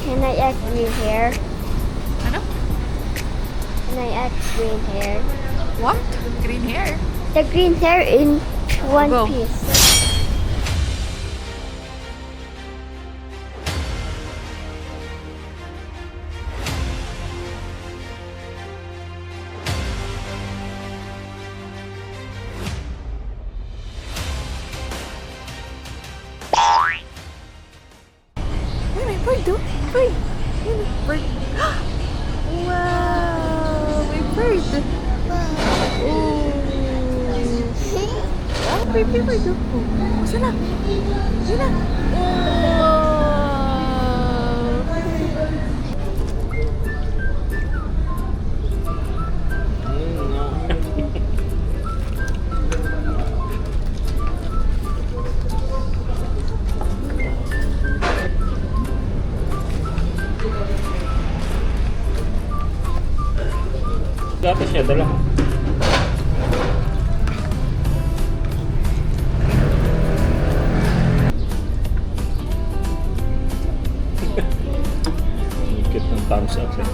Can I add green hair? Ano? Can I add green hair? What? Green hair? The green hair in one Go. piece. Uy, may bird oh. Uy, yun, bird. Wow, may bird. Oh. Ah, may bird oh. Oh, saan na? Yun na. Wow. Gatas siya, dala. Ikit ng thumbs up eh.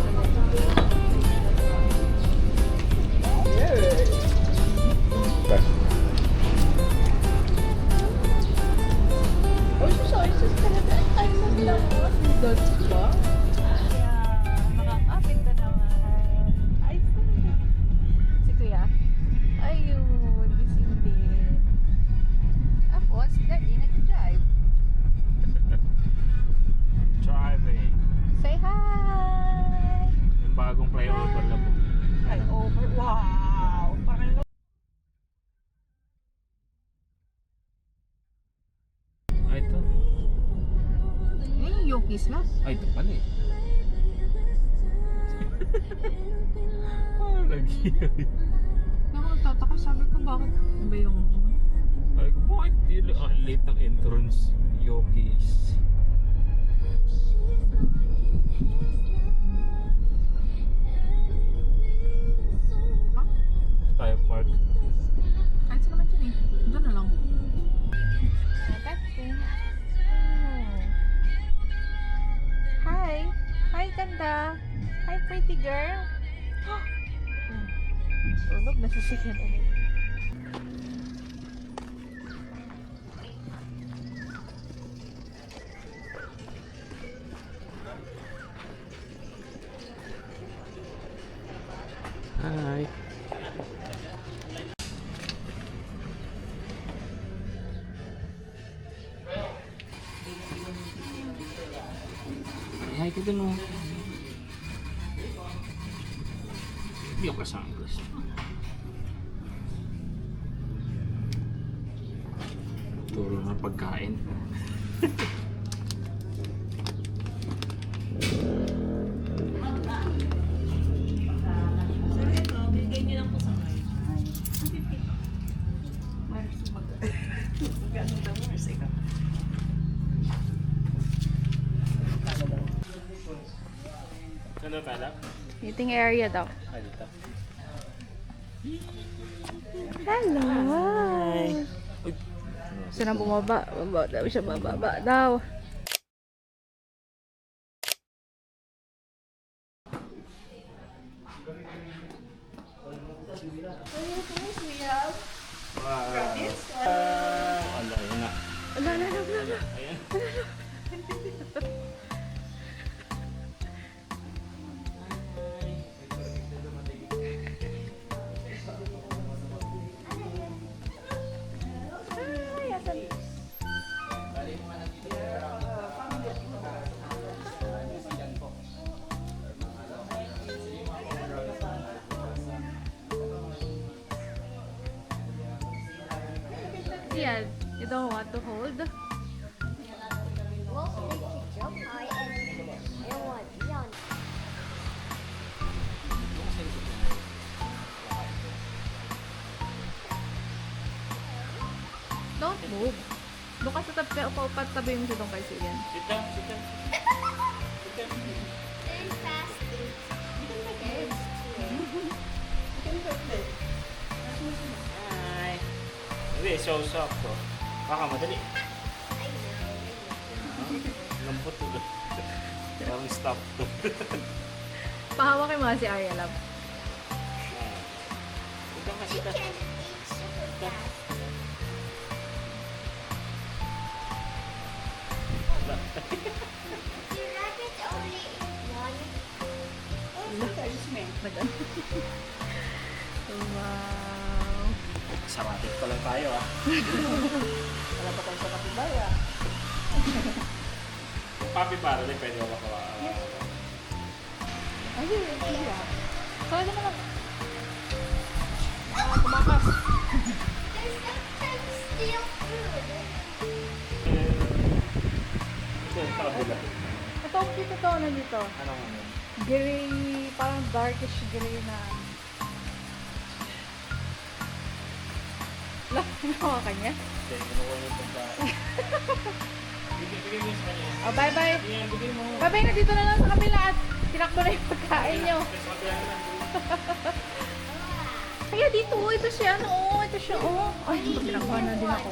Okay. Oh, so talaga. Ay, maglawas. Dots ba? Makakapit na naman. Ay, si Kuya. Ayun, gising din. Tapos, daddy nag-drive. Driving. Say hi! Yung bagong flyover na po. Ay, over. Wow! Parang Ay, ito. yun yung Yokis na. Ay, ito pala eh. Ah, lagi. Ako nagtataka, sabi ko bakit ba yung... Ay, bakit late ng entrance? Yokis. pretty girl. Tulog na sa second ulit. Hi. Hi ka dun, oh. Hindi ako kasanglas. Turo na pagkain. Ano kalap? Eating area daw. Ah, dito. Hello! Uy. Gusto na bumaba. Baba daw siya. Bababa daw. Ala, yun na. Ala, ala, ala, ala. Ayan. Ay, asan? Yeah, you don't want to hold? Well, they can jump high and what? Beyond. Don't move. Doon ka sa tabi, upa-upat tabi mo siya doon kay Sigan. Sit down, sit down. Sit down. Very fast. Hi. Hindi, so soft to. Baka madali. Lambot to. Parang stop to. Pahawak kay mga si Arya Love. Sit down ka, sit down. Can eat super fast. The rabbit only eat one. Madam. Wow. Saratik pa lang tayo, ah. Wala pa tayo sa kapibaya. Papi para din, pwede ako makawa. Ayun, iya. Kaya naman lang. Kumakas. There's sometimes still food. Ito yung kabila. Ito, ang cute ito, nandito. Anong ano? Gray, parang darkish gray na. Lah, ginawa ka niya? Hindi, kinukuha yung pagkain. Bigay mo sa kanya. Oh, bye-bye. Yan, bigay mo. Bye-bye na dito na lang sa kabila at tinakbo na yung pagkain nyo. Sa kabila na lang. Kaya dito, oh, ito siya, ano, oh, ito siya, oh. Ay, tinakbo na din ako.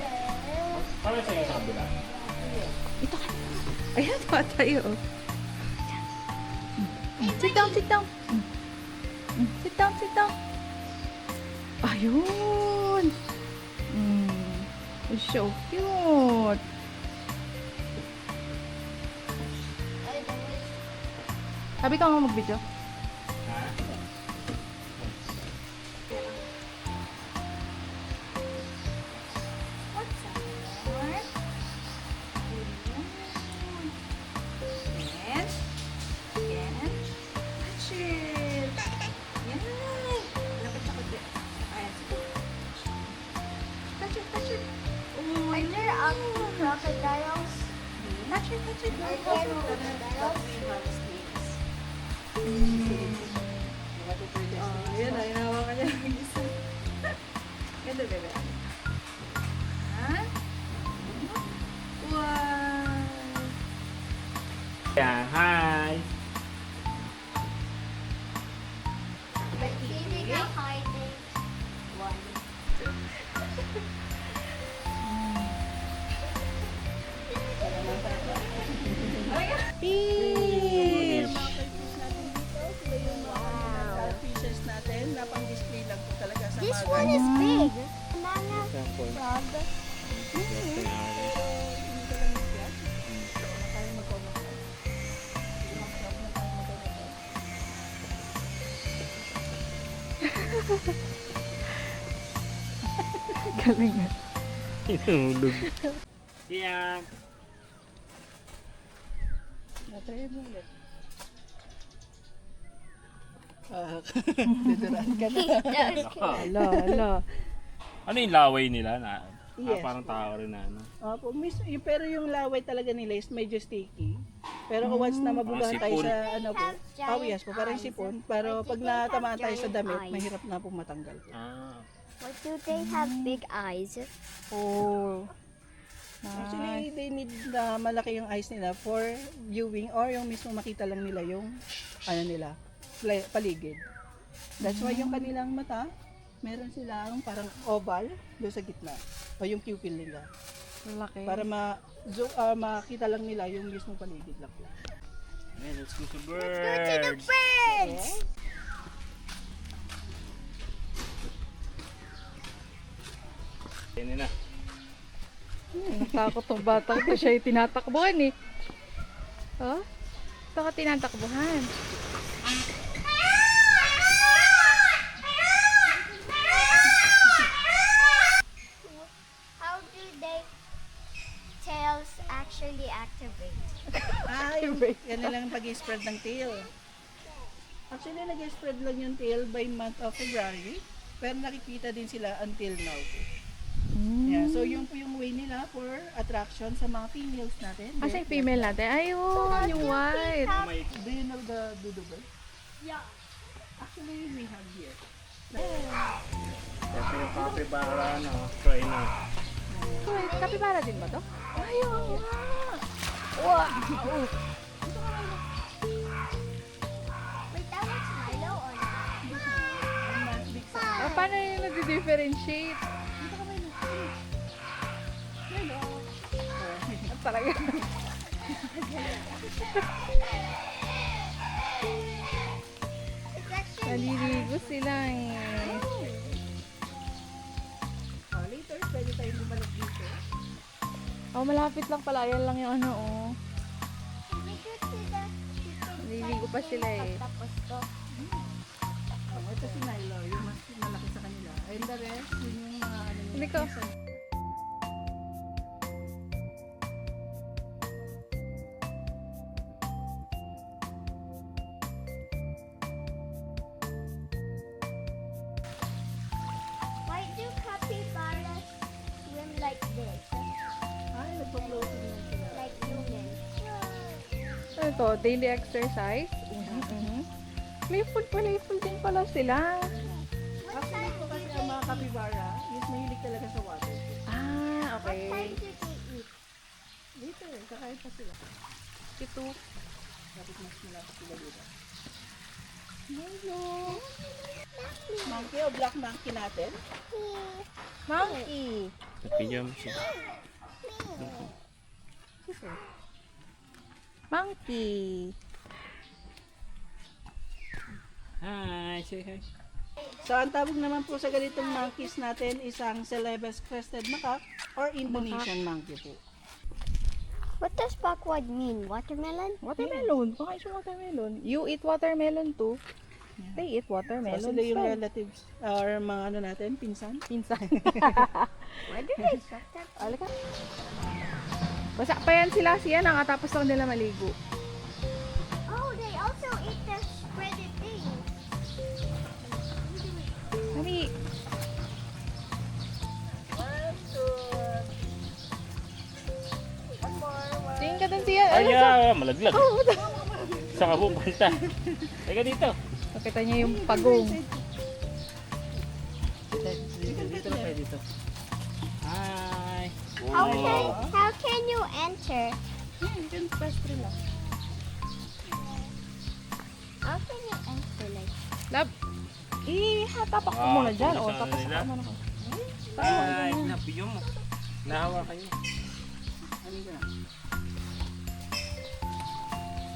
Parang sa'yo sa kabila. Ito ka. Ayan, tayo, oh. Sit down, sit down. Sit down, sit down. Ayun. It's so cute. Sabi ka nga mag-video. Ha? What's up? Again. Again. Touch it. Yan. Lapit sa kundi. Ayan. Touch it, touch it. Oh, Are there crocodiles? touch it, touch it. Are there crocodiles? Oh, yun na, hinahawakan niya ng isa. Ganda, bebe. Ha? Wow! Yeah, hi! But feeding a hiding one. Fish! This one is big. Banana Sample. frog. Galing nga. Hinulog. Yeah. Natry mo ulit. Diduraan ka na. Hala. Ano yung laway nila? Yes. Parang tao rin na ano. Opo, pero yung laway talaga nila is medyo sticky. Pero kung once na mabugahan tayo sipon. sa ano po, yes po, parang sipon. Pero pag natamaan tayo sa damit, mahirap na po matanggal po. What do they have big eyes? Oh. Actually, they need na malaki yung eyes nila for viewing or yung mismo makita lang nila yung ano nila, paligid. That's why yung kanilang mata, meron silang parang oval doon sa gitna. O yung pupil nila. Laki. Para makita lang nila yung mismo paligid lang. Hey, let's go to Go to the birds. birds! Yan na. Natakot tong batang to. Siya yung tinatakbuhan eh. Oh? Ito ka tinatakbuhan. How do they tails actually activate? Yung yan na lang pag-spread ng tail. Actually, nag-spread lang yung tail by month of February. Pero nakikita din sila until now. Yeah, so yung po yung way nila for attraction sa mga females natin. Asa yung female natin? Ayun, yung white. Do you know the dodo bird? Yeah. Actually, we have here. Ito yung capybara, no? Try na. Wait, kapibara din ba to? Ayun nga. Wait, that was Milo or not? Ah, paano yung nag-differentiate? Talaga. It's actually Naliligo sila eh. Later, pwede tayo bumalik dito. Oh, malapit lang pala. Yan lang yung ano oh. we go to the Naliligo pa sila eh. tapos to. Ito si Milo, yung mas malaki sa kanila. And the rest, yun yung mga ano yung Hindi ko. Why do capybaras swim like this? Ay, nagpa-floating na sila. Like humans? Ano to? Daily exercise? Playful din pala sila. What Actually time po do kasi they ang mga capybara is mahilig talaga sa water. Ah, What time okay. do they eat? Dito kakain pa sila. Ito. Dapat mas malapit sila dito. Hello. Monkey o black monkey natin. Monkey. Napigyan mo siya. Monkey. Hi, say hi. So, ang tawag naman po sa ganitong monkeys natin isang Celebes crested macaque or Indonesian monkey po. What does backward mean? Watermelon? Watermelon. Pakain siya watermelon. You eat watermelon too. They eat So, watermelon. sila yung well. relatives or mga ano natin, pinsan. Pinsan. Why do they suck that? Alika. Basa pa yan sila. Siya nakatapos lang nila maligo. Oh, they also eat the spreaded things. Mami. Tingin ka dun siya. Ay, malaglag. Saan ka pupunta? Teka dito. Nakita niya yung pagong. Dito na tayo dito. Hi. How can you enter? You can press through lang. How can you enter like? Lab. Ihatapak ko muna dyan. O, tapos nila. ano na. Hi. Napiyong mo. Nahawa kayo. Ano yan?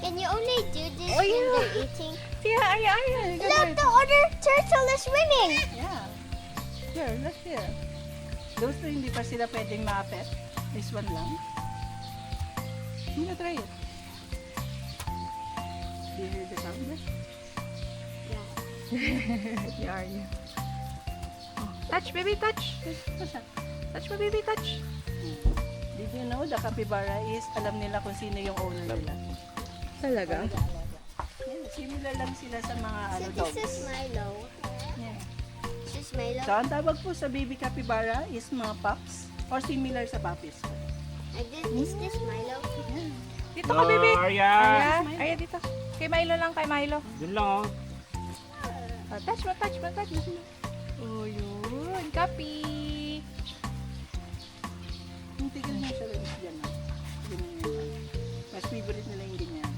Can you only do this Oh, when yeah. they're eating? Siya, ay. Look, the other turtle is swimming. Yeah. Sure, last year. Those two hindi pa sila pwedeng ma-pet. This one lang. I'm gonna try it. Do you hear the sound? You are you. Touch, baby, touch. What's that? Touch mo, baby, touch. Did you know the capybara is alam nila kung sino yung owner nila? Talaga? Yeah, similar lang sila sa mga So dogs. this is Milo. Yeah. This is Milo. So, ang tawag po sa baby capybara is mga pups or similar sa puppies. And is this Milo? Dito ka, baby. Arya! Arya, dito. Kay Milo lang, kay Milo. Dun lang oh. Touch mo, touch mo, touch mo. Oh, yun. Copy. Yung tigil niya siya rin dyan. Ganyan yun. Mas favorite nila yung ganyan.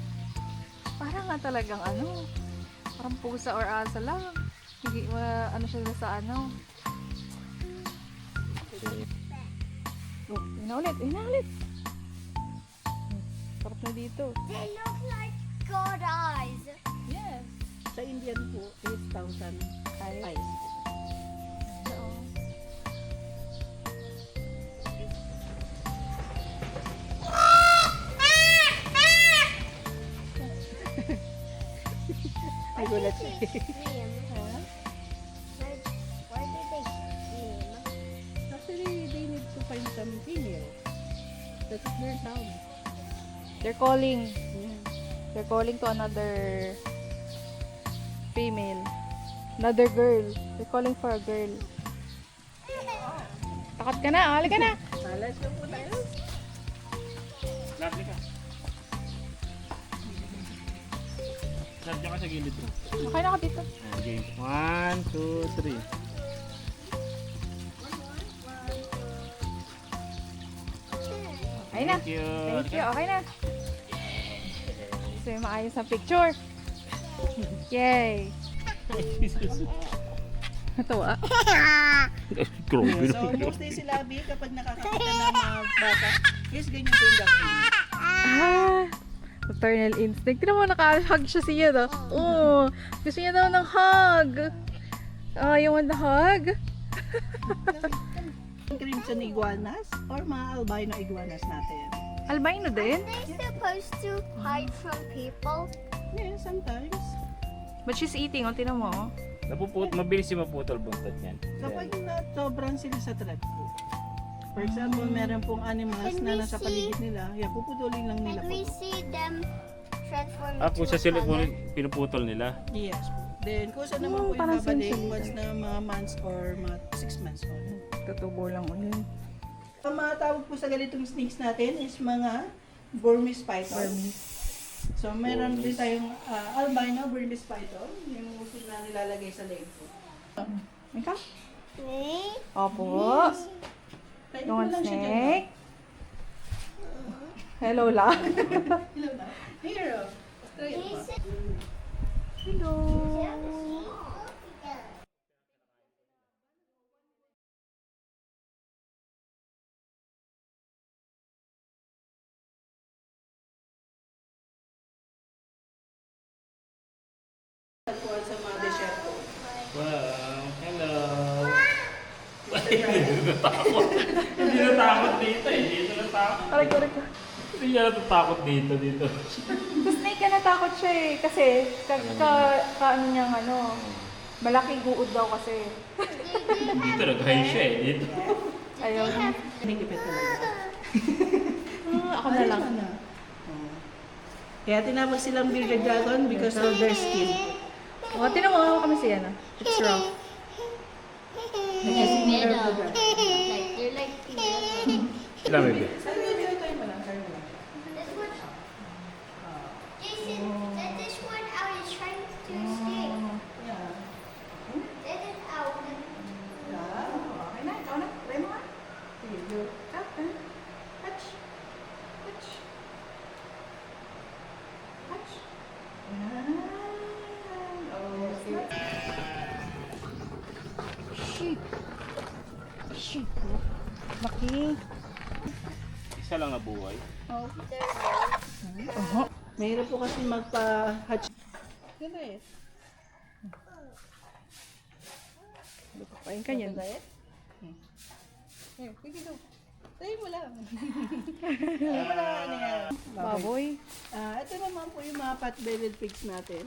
Parang nga talagang ano. Parang pusa or asa lang. Hindi, ano siya sa ano. Oh, yun na ulit, yun na ulit. Sarap na dito. They look like God eyes. Yes. Sa Indian po, 8,000 eyes. Ay, gulat siya. Liam. Where did they swim? Actually, they need to find some female. That's their sound. They're calling. Yeah. They're calling to another female. Another girl. They're calling for a girl. Takot ka na, halika na. Malas lang po tayo. Lovely ka. Sadya ka sa gilid mo. Okay na ako dito. Game. 1, 2, 3. Okay na. Thank you. Thank you. Okay na. So, yung maayos na picture. Yay. Natuwa. Grabe. So, mostly si Labi, kapag nakakakita ng mga bata, yes, ganyan po yung gagawin. Ah, maternal instinct. Tignan mo, naka-hug siya siya, no? Oo. Gusto niya daw ng hug. You want the hug? Crimson iguanas or mga albino iguanas natin. Albino din? Are they supposed to hide from people? Yeah, sometimes. But she's eating, oh. Tignan mo, oh. Mabilis yung maputol buntot niyan. Kapag na-sobran sila sa threat po. For example, meron pong animals Can na we nasa see- paligid nila, puputulin lang nila And po. we see them transform Kung into sa a sila color. pinuputol nila. Yes po. Then, kung saan naman po yung parang babalik sensitive. once na mga months or mga 6 months po. Tutubo lang ulit. Ang mga tawag po sa ganitong snakes natin is mga Burmese python. So, meron din tayong albino Burmese python, yung uso na nilalagay sa leg po. Ikaw? Me? Opo. Pwede You mo want lang siya dyan. snake? Hello lang. Hello na. Here, oh. Try it po. Hello. Tagpuan sa mga desierto. Wow, hello. Hindi natakot. Hindi natakot dito eh. Dito natakot. Aray ko, aray ko. Hindi niya natatakot dito. Sa snake ka natakot siya eh. Kasi, ano niyang ano, malaking guod daw kasi. Dito nag-high siya eh. Dito. Ayaw. Pinigipit talaga. Ako na lang. Oh. Kaya tinawag silang bearded dragon because of their skin. O, tinan mo kami siya na. It's rough. Like middle. Like they're like middle. Sila may bit. This one. Jason, let this one out is trying to escape. Yeah. Let it out. Okay na, ikaw na. Try mo nga. Sige, go. Up, touch. Touch. Touch. Yan. Okay. Sheep. Sheep. Laki. Isa lang nabuhay. Oh. Oho. Mahirap po kasi magpa-hatch. Ganda eh. Pain ka yan. Diet? Here, sige go. Tayo mo lang. Tayo mo lang, ano yan. Baboy. Ito naman po yung mga pot-bellied pigs natin.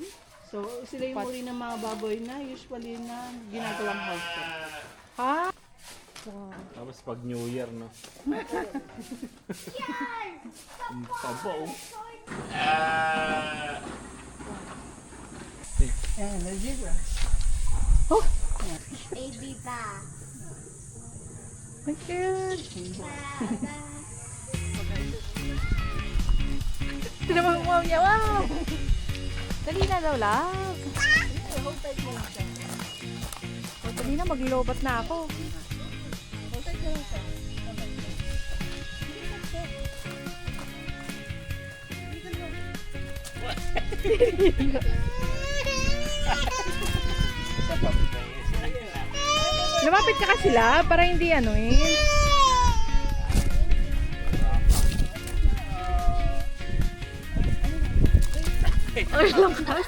So, sila yung uri ng mga baboy na usually na ginagawang house pet. Ha? Wow. Tapos pag New Year, no? Ang taba, oh. Yan, the zebra. Baby ba. My God. Tinamang mo niya. Wow! Dali na daw, love. Hold tight mo lang siya. Dali na, maglobat na ako. Hold tight mo lang siya. Lumapit ka kasi sila para hindi ano eh. Ay, lakas.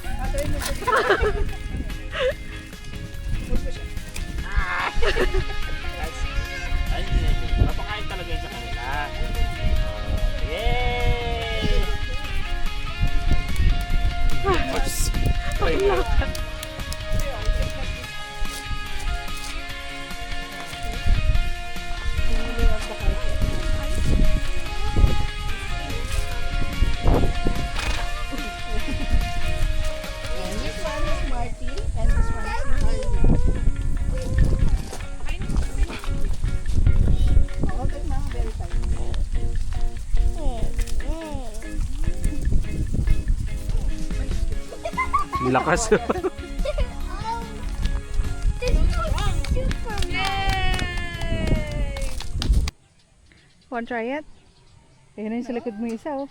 Ay, napakain talaga yun sa kanila. Yay! This one is Marty and this one is Harley. Hold tight na, very tight. Lakas. Want to try it? Ayun na yung sa likod mo isa oh.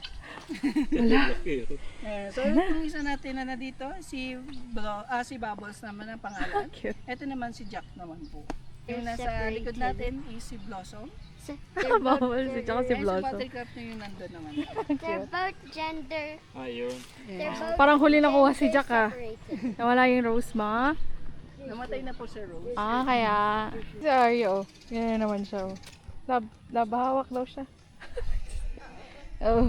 So, yung isa natin na dito, si Bubbles naman ang pangalan. Cute. Ito naman si Jack naman po. Yung They're nasa likod separated. natin is si Blossom. Bawal si tsaka si Ayun, si Blossom. Buttercup na yung nandun naman. They're both gender. Ayun. They're both Parang huli nakuha si Jack ah. separated. Nawala yung rose ma. Namatay na po si Rose. Ah, kaya. Si Aryo, oh. Yan na naman siya, oh. Labahawak daw siya. Oh.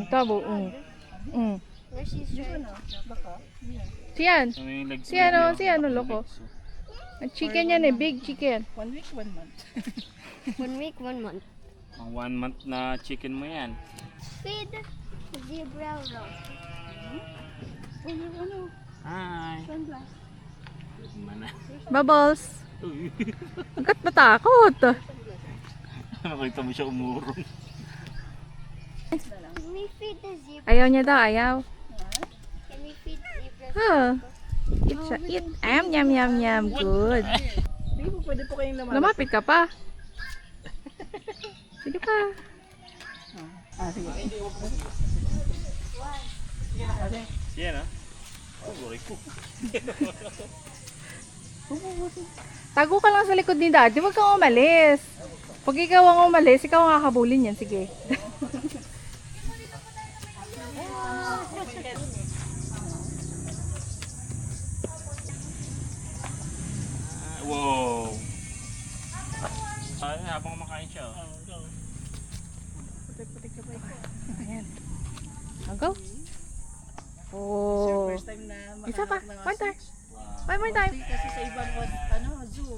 Tabo. Where's she straight? Baka. Siyan. Ano yung legs Si ano, loko. Ang chicken yan eh, big chicken. 1 week, 1 month. 1 week, 1 month. Ang 1 month na chicken mo yan. Feed zebra roll. Ano? Hi. Sunglass. Mana. Bubbles. Hanggat matakot. Nakita mo siya umurong. Can we feed the zebra? Ayaw niya daw, ayaw. Can we feed zebra? Huh. Eat siya, eat. Yum. Good. Hindi po, pwede po kayong lumalapit. Lumapit ka pa. Sige pa. Sige. Yan ah. Oh, buhay ko. Tago ka lang sa likod ni Daddy, huwag kang umalis. Pag ikaw ang umalis, ikaw ang kakabulin yan. Sige. Wow. Ay, habang kumakain siya. Putik-putik ka pa ito. Ayan. I'll go. Sir, Oh. first time na Isa pa. makahanap ng One time. ostrich. One more time. Kasi sa ibang zoo,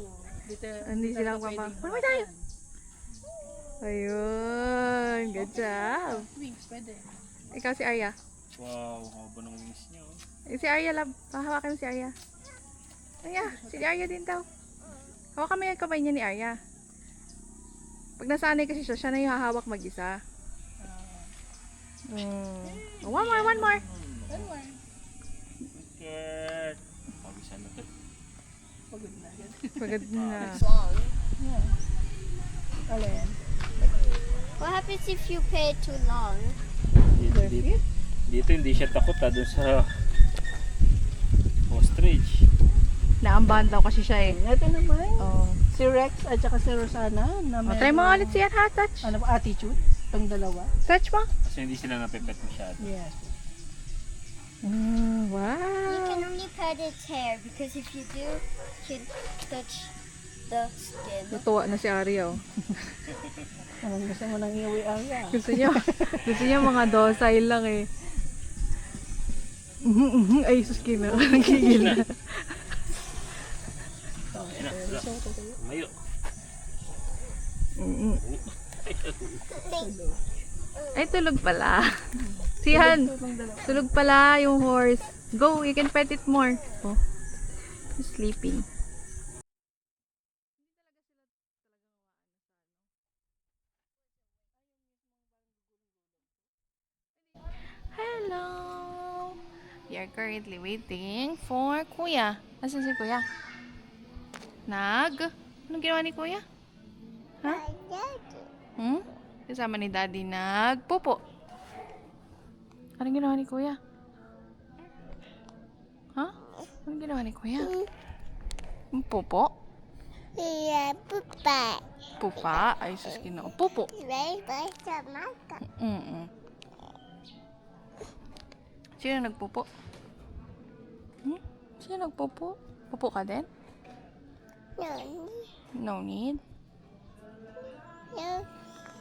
dito Hindi dito sila ito papa. pwedeng One more time. makan. Ayun. Good job. Wings, pwede. Ikaw si Arya. Wow, haba ng wings niya. Oh. Si Arya, love. Pahawakan mo si Arya. Arya, si Arya din daw. Hawakan mo yung kamay niya ni Arya. Pag nasanay kasi siya, siya na yung hahawak mag-isa. Oh, one more. One more. Good. Pabisan na to. Pagod na yan. Pagod na. Alin? What happens if you pay too long? Dito hindi siya takot dun sa ostrich. Naambahan daw kasi siya eh. Ito naman, Oh. si Rex at saka si Rosana na Oh, try mo ulit siya ha, touch. ano ba, attitude, itong dalawa. Touch mo. Kasi hindi sila napipet masyado. Yes. You Wow. can only pet its hair because if you do, you can touch the skin. Natuwa na si Arya, oh. Anong gusto mo nang iuwi, Arya? Gusto niya mga docile lang eh. Ay, sus, camera. Nagigil na. Mayo. Ay, tulog pala. Sihan, tulog pala yung horse. Go, you can pet it more. Oh, he's sleeping. Hello! We are currently waiting for Kuya. Nasaan si Kuya? Anong ginawa ni Kuya? Ha? Hmm? Kasama ni Daddy nagpupo. Anong ginawa ni Kuya? Ha? Anong ginawa ni Kuya? Pupo? Yeah, pupa. Pupa? Ay, sus, ginoo. Pupo. Very nice tomato. Sino nagpupo? Sino nagpupo? Pupo ka din? No need?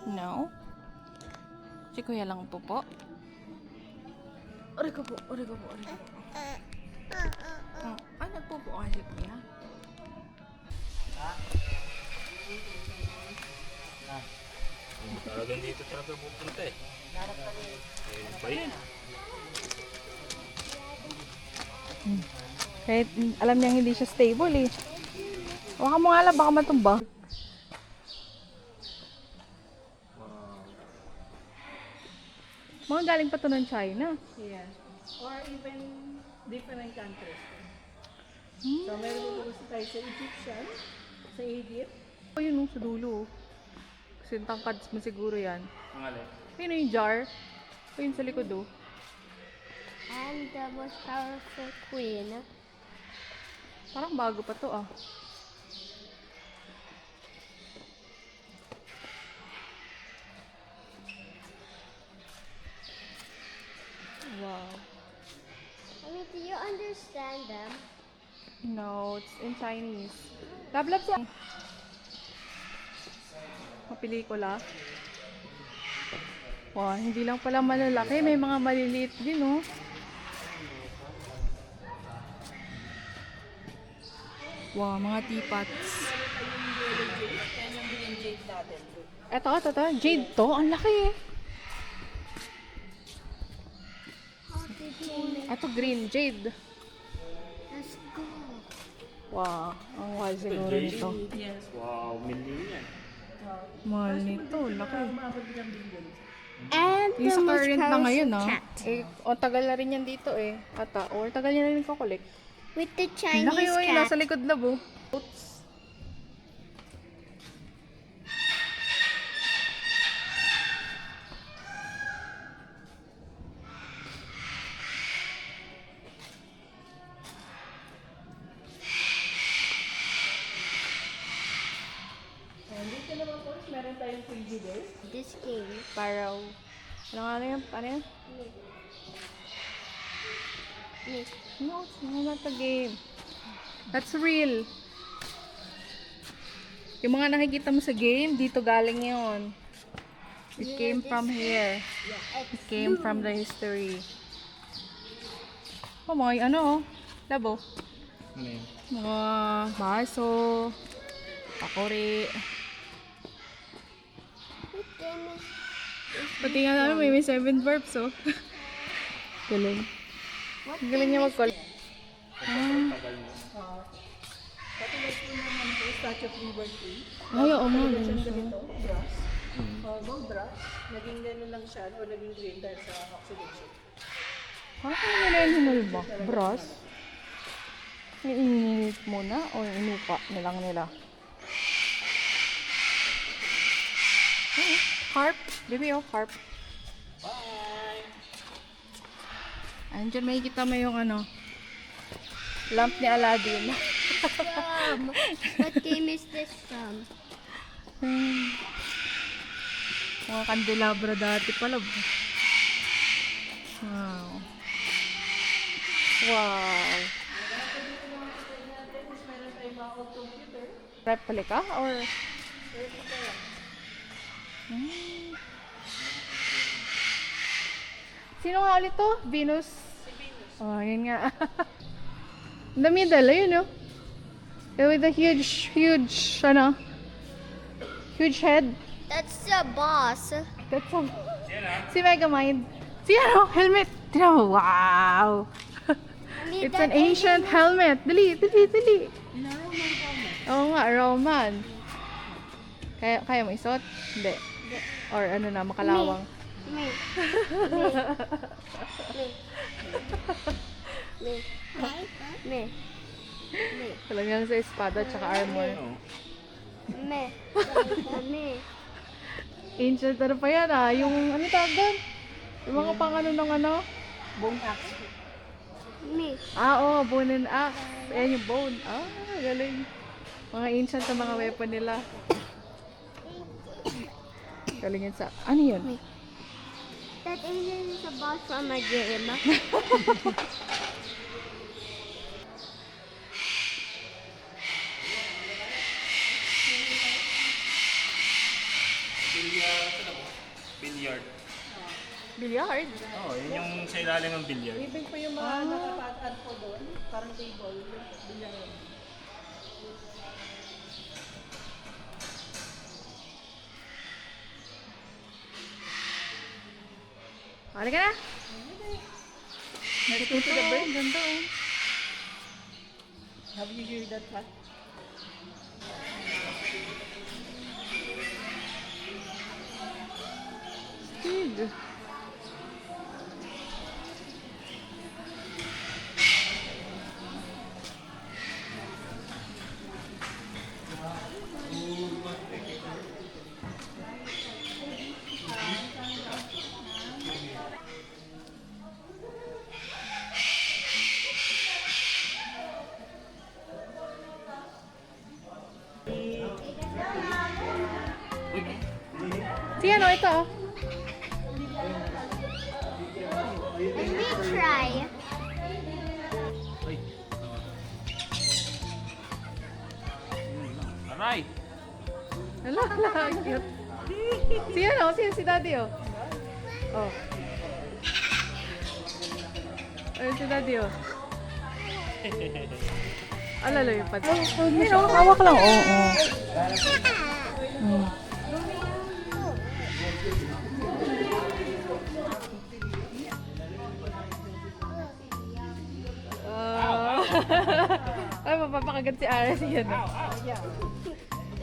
No? Si Kuya lang pupo? Aray ko po. Ay, nagpupo ka si Kuya? Talagang dito talaga pupunta eh. Ayun pa yun. Kahit alam niyang hindi siya stable eh. Baka mo nga lang, baka matumba. Mga galing pa to ng China. Yeah. Or even different countries. So, meron po gusto tayo sa Egyptian, sa Egypt. O yun sa dulo. Kasi tangkad mo siguro yan. Ang alin? Ayun yung jar. O yun sa likod oh. And the most powerful queen. Parang bago pa to ah. Wow. I mean, do you understand them? No, it's in Chinese. Lablab siya. Mapelikula. Wow, hindi lang pala malalaki. May mga maliliit din oh. Wow, mga teapots. Eto. Jade to. Ang laki eh. How did you make Eto, green jade. us go? Wow, ang mahal siguro nito. Yes. Wow, million yan. Mahal nito, laki. And Yung the sa most current na powerful ngayon ah. cat. O tagal na rin yan dito eh. Ata, or tagal niya na rin kakulik. With the Laki Chinese oh, yun, cat. nasa likod labo. And dito naman po, meron tayong preview there. This game. Sparrow. Ano yan? Ano yan? Miss. No, it's not a game. That's real. Yung mga nakikita mo sa game, dito galing yun. It came from here. It came from the history. Oh, mga ano oh. Labo. Ano yun? Mga baso. Pakuri. What game is Pati nga namin may 7 verbs oh. Galing. What Galing niya mag-call. Tagal mo. Katulad po naman po, Statue of Liberty. Ay, oo nga. Talaga siyang ganito, brass. Gold brass. Naging gano'n lang siya, o naging green dahil sa oxidation. Parang nila yung hinulba? Brass? Ininit muna o inupa nilang nila? Harp. Baby, oh, harp. Bye! Andiyan may kita mo yung ano, lamp ni Aladdin. from? What game is this from? Mga kandelabra dati pala. Wow. Wow. Replica or? Hmm. Sino nga ulit to? Venus? Oh, yun nga. In the middle, ayun no? With the huge, huge head. That's the boss. That's a... Si Megamind. Si ano? Helmet. Tignan mo. Wow! Need It's that an ancient helmet. Dali. Oo nga, Roman. Kaya mo isuot? Hindi. Or ano na, makalawang. Me. Talagang sa espada tsaka armor. Me. Ancient ano pa yan ah. Yung ano tawag doon? Yung mga pangano ng ano? Bone axe. Me. Oo, bone and axe. Ayan yung bone. Galing. Mga ancient na mga weapon nila. Galing yan sa... Ano yun? That alien is a boss from a game. Billiard. Billiard? Oo, yun yung sa ilalim ng billiard. Ibig po yung mga nakapag-add po doon. Parang table. Bilyaran. Halika na! Let's go to the bird. Ganda oh. Have you heard that cat? Steed. Si ano, ito oh. Let me try. Aray! Hala, cute. Si ano, si daddy oh. Oh. Ayun si daddy oh. Alala yung pati. Ayun oh, hawak lang. Oo. Ay, mapapakagat si Ares yan.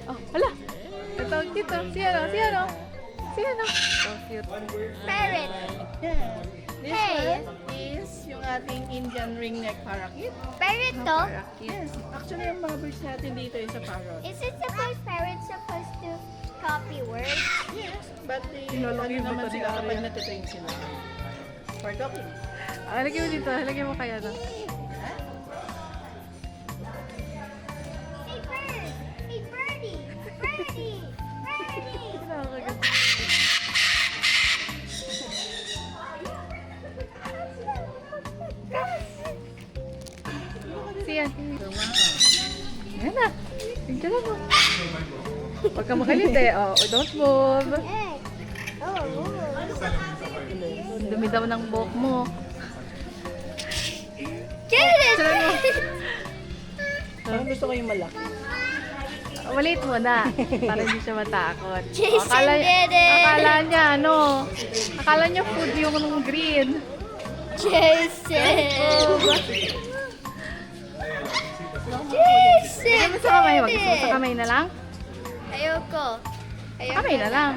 Oh, hala. Ito ang cute oh. Si ano. So cute. Parrot. This Hey. one is yung ating Indian ringneck parakeet. Parrot to? Yes. Actually, yung mga birds natin dito is a parrot. Is it supposed to copy words? Yes. But Inolong yung naman buto ni sila Arya. kapag natitrain sila. For talking. Lagyan mo dito. Lagyan mo kaya na. Hey bird! Hey birdie! Birdie! Birdie! Nakakagat. Siyan. Yan na. Tingnan mo. Huwag ka makalit eh. Oh, don't move. Hey! Oh, Dumi daw ng buhok mo. get it! Parang gusto ko yung malaki. Maliit mo na. Para hindi siya matakot. Jason Akala, did it! akala niya ano. Akala niya food yung green. Jason! Lagyan mo sa kamay. Wag mo sa kamay na lang. Ayoko. Sa kamay na lang.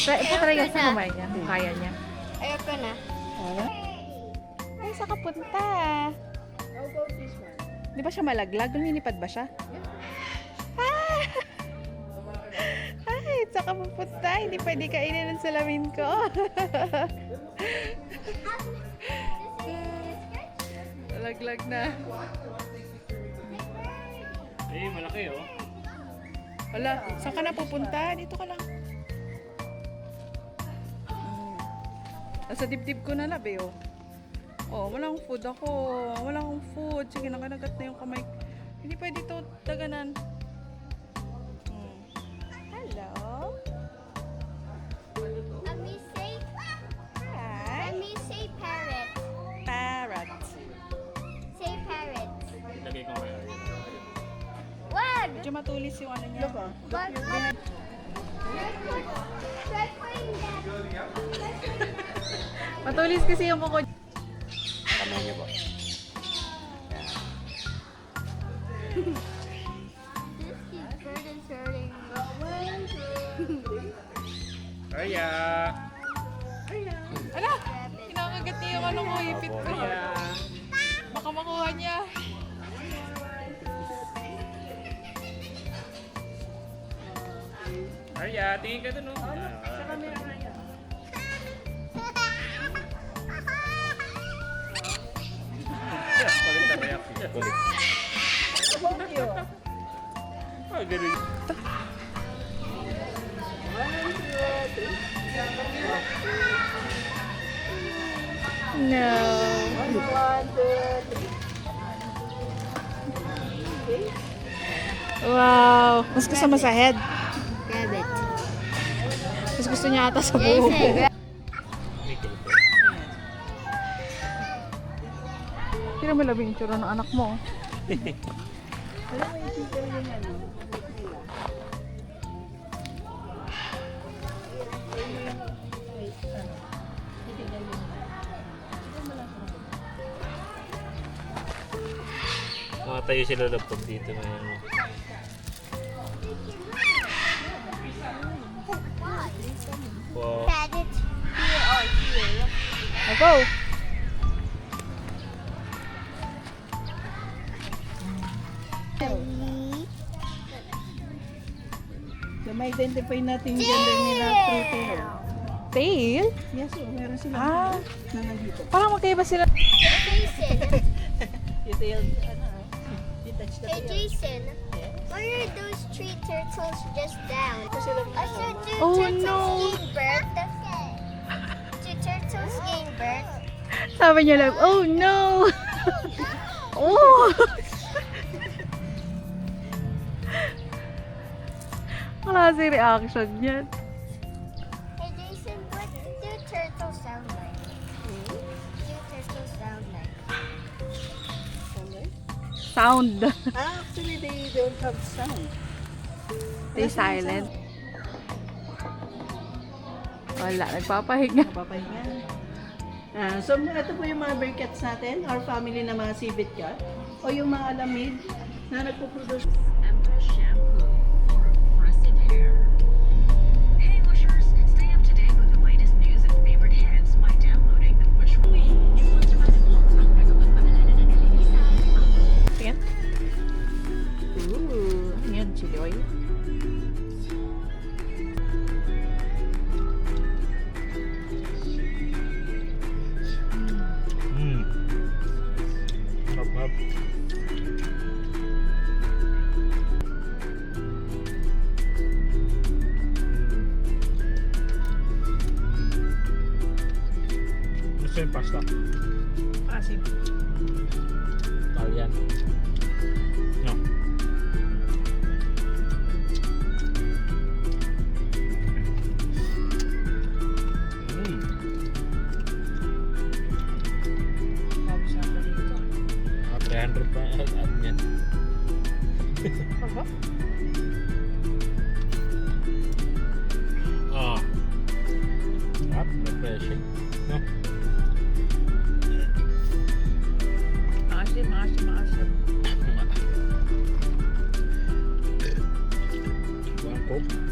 Try yan sa kamay niya. Kung kaya niya. Ayoko na. Ay, saan ka punta? How about this one? Di ba siya malaglag? Lumilipad ba siya? Ah! Ay, saan ka pupunta? Hindi pwede kainin ng salamin ko. Laglag na. Eh, malaki oh. Wala, saan ka na pupunta? Dito ka lang. Nasa dibdib ko na labi, oh. Oh, walang food ako. Wala akong food. Sige, nakanagat na yung kamay. Hindi pwede ito daganan. Hello? Let me say, Hi. let me say parrot. Parrot. Say parrot. Ilagay ko ngayon. Wag! Medyo matulis yung ano niya. Look, oh. But try putting that. Matulis kasi yung kuko. Kamay niyo po. This bird is hurting. Arya! Ala! Kinakagat niya yung ano ko, ipit ko. Arya! Baka makuha niya. Arya, tingin ka dun, no? Sa camera nga yan. Kulit na reaction. Kulit. About you. Ah, ganun. 1, 2, 3. No. 1, 2, 3. Okay. Wow. Mas kasama sa head. Grab it. Mas gusto niya ata sa buhok. Grab. May kulit. Kira mo labing tsura ng anak mo. Alam mo yung teacher yung ano? Wait, ano? Titignan mo. Tignan mo lang. Makatayo sila laptop dito na yan. Wow. Pat it here or here. Go! So, ma-identify natin yung gender nila through tail. Tail? Yes, oh, meron silang Ah. tail na nandito. Parang magkaiba sila. Jason. Yung tail, ano, detach the Hey tail. Jason. Yes. Why are those 3 turtles just down? Ito sila I said 2 Oh, turtles no. gave birth. 2 turtles gave birth. Sabi niya lang, oh no! Oh! Wala si reaction niyan. Hey Jason, what do turtles sound like? What do turtles sound like? Okay. Sound. Ah, actually, they don't have sound. They Wala silang silent. sound. Wala, nagpapahinga. Napapahinga. So, ito po yung mga bear cats natin, our family na mga civet cat, o yung mga alamid na nagpo-produce. Empress shampoo for aggressive hair. Hey Wishers, stay up to date with the latest news and favorite hits by downloading the Wish. Tingnan. Ooh, ano yan? Chili oil? Hap-hap. Gusto yung pasta? Asim. Italian. No. Mm. Tapos na pa dito. 300 pa at niyan. Aba? Ah. Sarap, refreshing. No? Asim, asim, asim. One Coke.